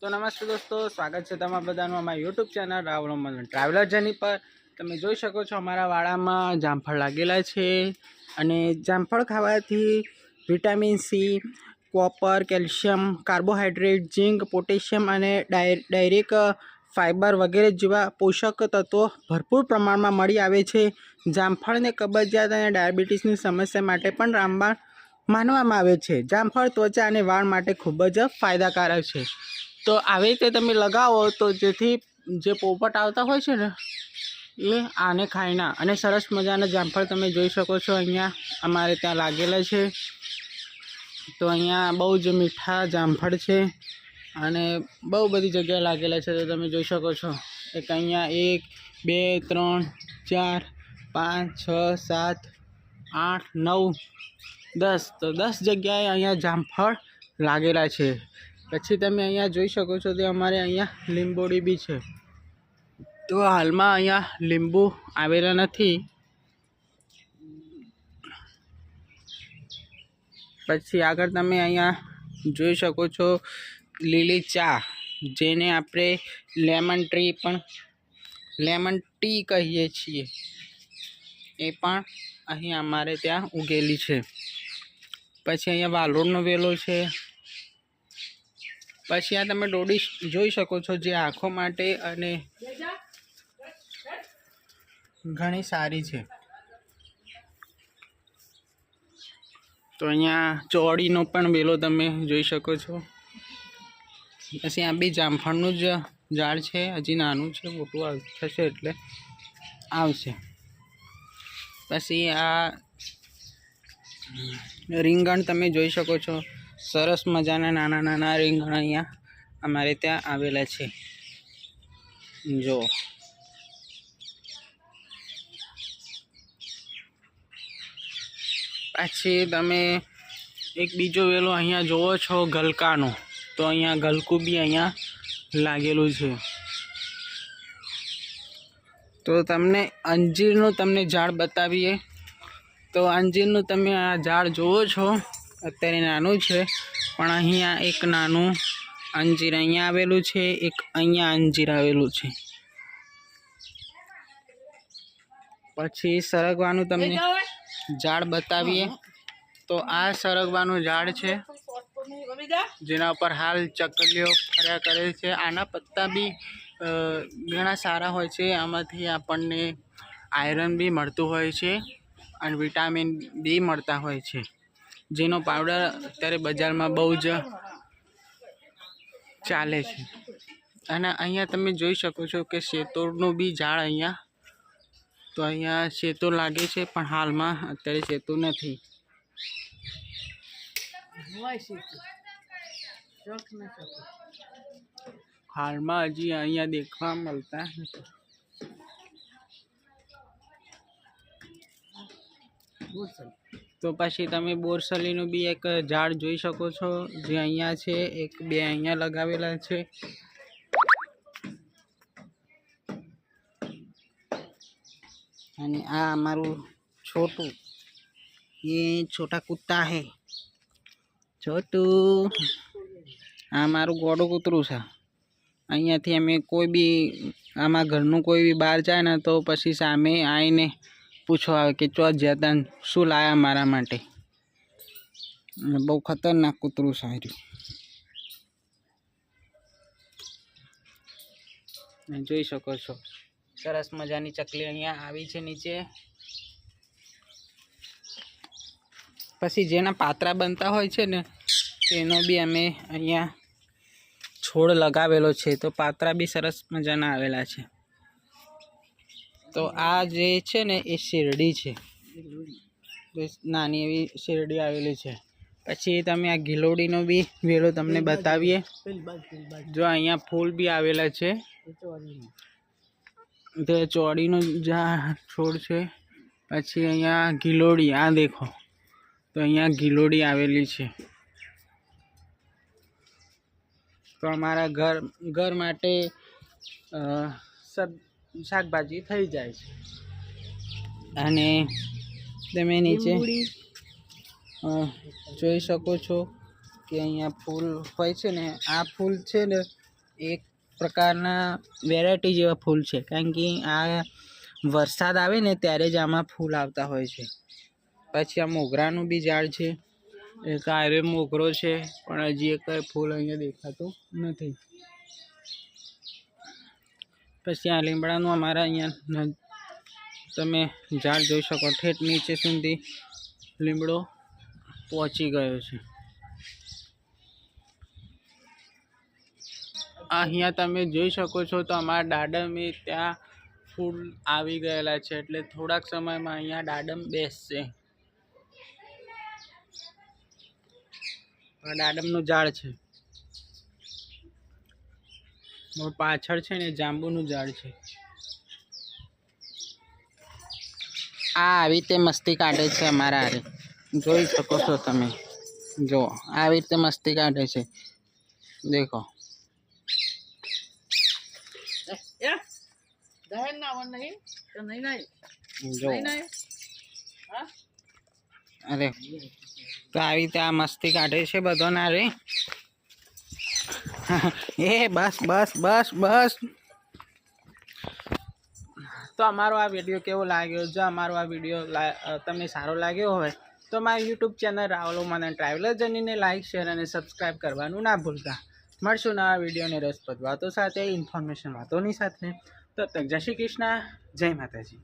तो नमस्ते दोस्तों, स्वागत है तमाम बधाનું અમારા यूट्यूब चैनल રાહુલ અમરન ટ્રાવેલર જર્ની પર। તમે જોઈ શકો છો અમારા વાડામાં જામફળ લાગેલા છે અને જામફળ ખાવાથી vitamin C, copper, calcium, carbohydrate, zinc, potassium અને ડાયરેક फाइबर वगैरह जेवा पोषक तत्वों भरपूर प्रमाण में मळी आवे छे। जामफळ ने कब्जियत अने डायबिटीसनी समस्या माटे पण रामबाण मानवामां आवे छे। जामफळ त्वचा अने वाळ माटे खूब ज फायदाकारक छे। तो આવી રીતે તમે લગાવો તો જેથી જે પોપટ આવતા હોય છે ને એ આને ખાય ના। અને સરસ મજાના જામફળ તમે જોઈ શકો છો અહીંયા અમારે ત્યાં લાગેલા છે। તો અહીંયા બહુ જ મીઠા જામફળ છે અને બહુ બધી જગ્યાએ લાગેલા છે। તો તમે જોઈ શકો છો એક અહીંયા 1 2 3 4 5 6 7 8 9 10 तो 10 જગ્યાએ અહીંયા જામફળ લાગેલા છે। પછી તમે અહીંયા જોઈ શકો છો તે અમારે અહીંયા લીંબોડી બી છે। તો હાલમાં અહીંયા લીંબુ આવેલા નથી। પછી આગળ તમે અહીંયા જોઈ શકો છો લીલી ચા, જેને આપણે લેમન ટી કહીએ છીએ, એ પણ અહીં અમારે ત્યાં ઉગેલી છે। પછી અહીંયા વાલોડનો વેલો છે। પછી આ તમે ડોડી જોઈ શકો છો જે આંખો માટે અને ઘણી સારી છે। તો અહીંયા ચોળીનો પણ વેલો તમે જોઈ શકો છો। પછી આ બી જામફળનું જ ઝાડ છે, હજી નાનું છે, મોટું થશે એટલે આવશે। પછી આ રીંગણ તમે જોઈ શકો છો, સરસ મજાના નાના નાના રીંગણ અહીંયા અમારે ત્યાં આવેલા છે। જો પછી તમે એક બીજો વેલો અહીંયા જોવો છો ગલકાનો। તો અહીંયા ગલકું બી અહીંયા લાગેલું છે। તો તમને અંજીરનું તમને ઝાડ બતાવીએ। તો અંજીરનું તમે આ ઝાડ જોવો છો, અત્યારે નાનું છે પણ અહીંયા એક નાનું અંજીર અહીંયા આવેલું છે, એક અહીંયા અંજીર આવેલું છે। પછી સરગવાનું તમને ઝાડ બતાવીએ। તો આ સરગવાનું ઝાડ છે જેના પર હાલ ચકલીઓ ફર્યા કરે છે। આના પત્તા બી ઘણા સારા હોય છે, આમાંથી આપણને આયરન બી મળતું હોય છે અને વિટામિન બી મળતા હોય છે, જેનો પાવડર અત્યારે બજારમાં બહુ જ ચાલે છે। અને અહીંયા તમે જોઈ શકો છો કે શેતોરનું બી ઝાડ અહીંયા, તો અહીંયા શેતો લાગે છે પણ હાલમાં અત્યારે શેતું નથી। હાલમાં હજી અહીંયા દેખવા મળતા નથી। તો પછી તમે બોરસલીનું બી એક ઝાડ જોઈ શકો છો, જે અહીંયા છે, એક બે અહીંયા લગાવેલા છે। અને આ અમારું છોટું, ये छोटा कुत्ता है, छोटू आ मारू गोडू कूतरू छे। अहींयाथी अमे कोई बी आमा घरनुं कोई बी बहार जाए ने तो पछी सामे आवीने पूछवा आवे के चो जता शुं लाया मारा माटे। बहु खतरनाक कूतरू छे। जोई शको छो सरस मजानी चकली अहींया आवी छे नीचे। पछी जेना पात्रा बनता होय छे ने तेनो बी अमे अहींया छोड़ लगावेलो छे। तो पात्रा बी सरस मजाना आवेला छे। तो आ जे छे ने ए शेरडी छे, नानी एवी शेरडी आवेली छे। पछी तमे आ गीलोडीनो बी वेलो तमने बतावीए। जो अहींया फूल बी आवेला छे, तो चोड़ीनो छोड़ छे। पछी अहींया गीलोडी, आ देखो, तो अहींया गीलोडी आवेली छे। तो अमारा घर माटे सब शाकभाजी थई जाय छे। अने तमे नीचे જોઈ શકો છો કે અહીંયા ફૂલ હોય છે ને, આ ફૂલ છે ને એક પ્રકારના વેરાયટી જેવા ફૂલ છે, કારણ કે આ વરસાદ આવે ને ત્યારે જ આમાં ફૂલ આવતા હોય છે. પછી આ મોગરાનું બી ઝાડ છે, એક આરે મોગરો છે, પણ હજી એક ફૂલ અહીંયા દેખાતું નથી. પછી આ લીમડાનું અમારા અહીંયા તમે ઝાડ જોઈ શકો, ઠેઠ નીચે સુધી લીમડો પહોંચી ગયો છે. અહીંયા તમે જોઈ શકો છો તો અમારા દાડમે ત્યાં ફૂલ આવી ગયેલા છે, એટલે થોડાક સમયમાં અહીંયા દાડમ બેસશે. આ દાડમનું ઝાડ છે, પાછળ છે ને જાંબુનું ઝાડ છે. આ આવી રીતે મસ્તી કાઢે છે અમારા હારે, જોઈ શકો છો તમે. જો આવી રીતે મસ્તી કાઢે છે, દેખો. જો અરે તો આવી રીતે આ મસ્તી કાઢે છે બધો ના રે. એ બસ બસ બસ બસ. તો અમારો આ વિડીયો કેવો લાગ્યો? જો અમારો આ વિડીયો તમને સારો લાગ્યો હોય તો મારી યુટ્યુબ ચેનલ રાહુલ ઓમન એન્ડ ટ્રાવેલર જર્નીને લાઇક, શેર અને સબસ્ક્રાઈબ કરવાનું ના ભૂલતા. મળશું નવા વિડીયોને રસપ્રદ વાતો સાથે, ઇન્ફોર્મેશન વાતોની સાથે. તબ તક જય શ્રી કૃષ્ણ, જય માતાજી.